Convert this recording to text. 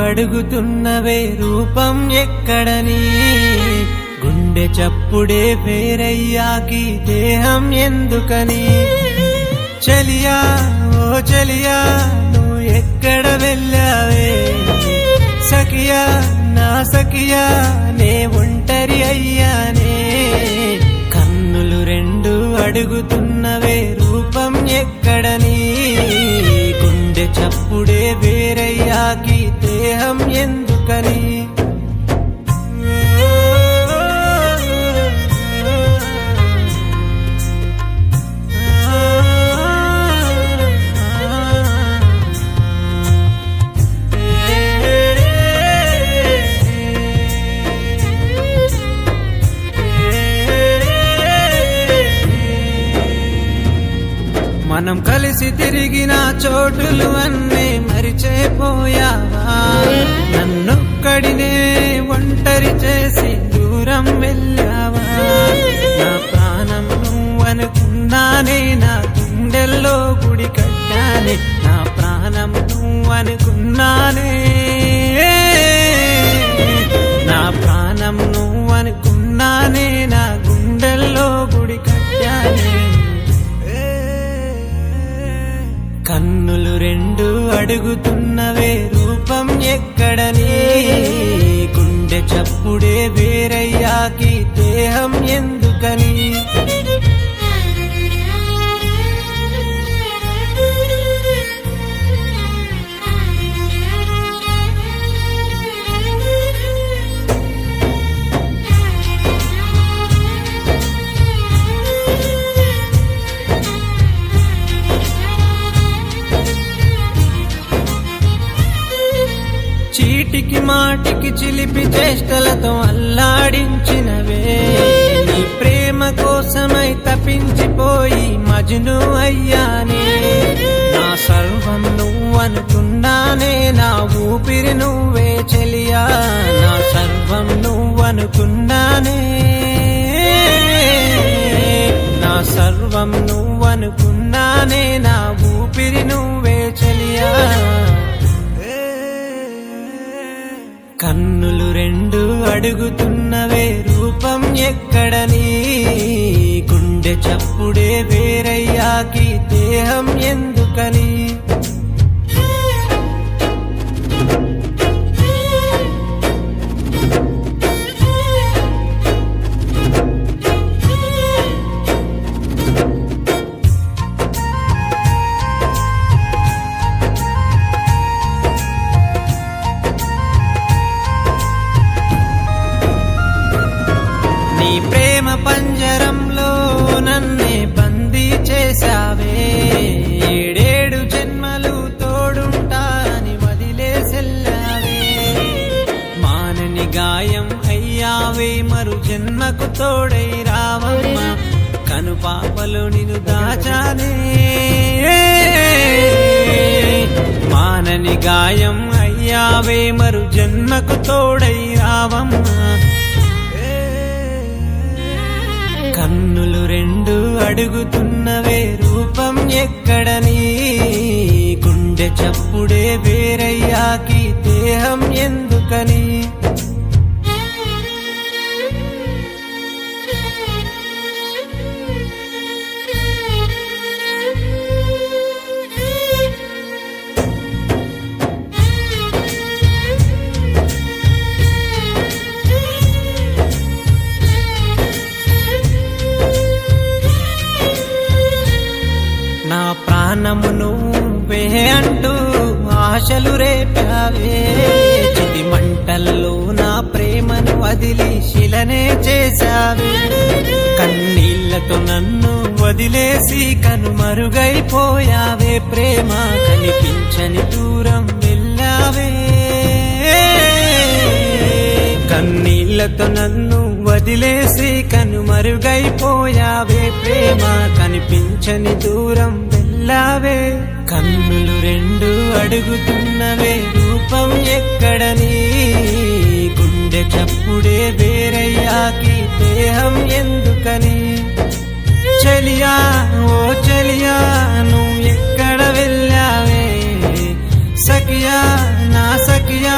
అడుగుతున్నవే రూపం ఎక్కడని, గుండె చప్పుడే వేరయ్యాకి దేహం ఎందుకని. చలియా ఓ చలియా నువ్వు ఎక్కడ వెళ్ళావే, సఖియా నా సఖియా నే ఒంటరి అయ్యానే. కన్నులు రెండు అడుగుతున్నవే రూపం ఎక్కడని, గుండె చప్పుడే వేరయ్యాకి దేహం ఎందుకని. మనం కలిసి తిరిగిన చోటులు అన్నీ మరిచిపోయావా, నన్నొక్కడినే ఒంటరి చేసి దూరం వెళ్ళావా. నా ప్రాణం నువ్వనుకున్నానే, నా గుండెల్లో గుడి కట్టానే. నా ప్రాణం నువ్వనుకున్నానే, నా ప్రాణం నువ్వనుకున్నానే, నా గుండెల్లో గుడి కట్టానే. కన్నులు రెండు అడుగుతున్నవే రూపం ఎక్కడని, గుండె చప్పుడే వేరయ్యాకి దేహం ఎందుకని. చీటికి మాటికి చిలిపి చేష్టలతో అల్లాడించినవే, నీ ప్రేమ కోసమై తప్పించిపోయి మజ్ను అయ్యానే. నా సర్వం నువ్వనుకున్నానే, నా ఊపిరి నువ్వే చెలియా. నా సర్వం నువ్వనుకున్నానే, నా సర్వం నువ్వనుకున్నానే, నా ఊపిరి నువ్వే చెలియా. కన్నులు రెండు అడుగుతున్నవే రూపం ఎక్కడని, గుండె చప్పుడే వేరయ్యాకి దేహం ఎందుకని. నీ ప్రేమ పంజరంలో నన్నే బందీ చేశావే, ఏడేడు జన్మలు తోడుంటాని వదిలేసెల్లావే. మానని గాయం అయ్యావే, మరు జన్మకు తోడై రావమ్మా. కనుపాపలో నిన్ను దాచానే, మానని గాయం అయ్యావే, మరు జన్మకు తోడై రావమ్మా. కన్నులు రెండు అడుగుతున్నవే రూపం ఎక్కడని, గుండె చప్పుడే వేరయ్యాకి దేహం ఎందుకని. నా ప్రాణము నువ్వే అంటూ ఆశలు రేపావే, చితి మంటల్లో నా ప్రేమను వదిలి శిలనే చేశావే. కన్నీళ్లతో నన్ను వదిలేసి కనుమరుగైపోయావే, ప్రేమ కనిపించని దూరం వెళ్ళావే. కన్నీళ్లతో నన్ను వదిలేసి కనుమరుగైపోయావే, ప్రేమ కనిపించని దూరం వెళ్ళావే. కన్నులు రెండు అడుగుతున్నవే రూపం ఎక్కడని, గుండె చప్పుడే వేరయ్యాకి దేహం ఎందుకని. చలియా ఓ చలియా నువ్వు ఎక్కడ వెళ్ళావే, సఖియా నా సఖియా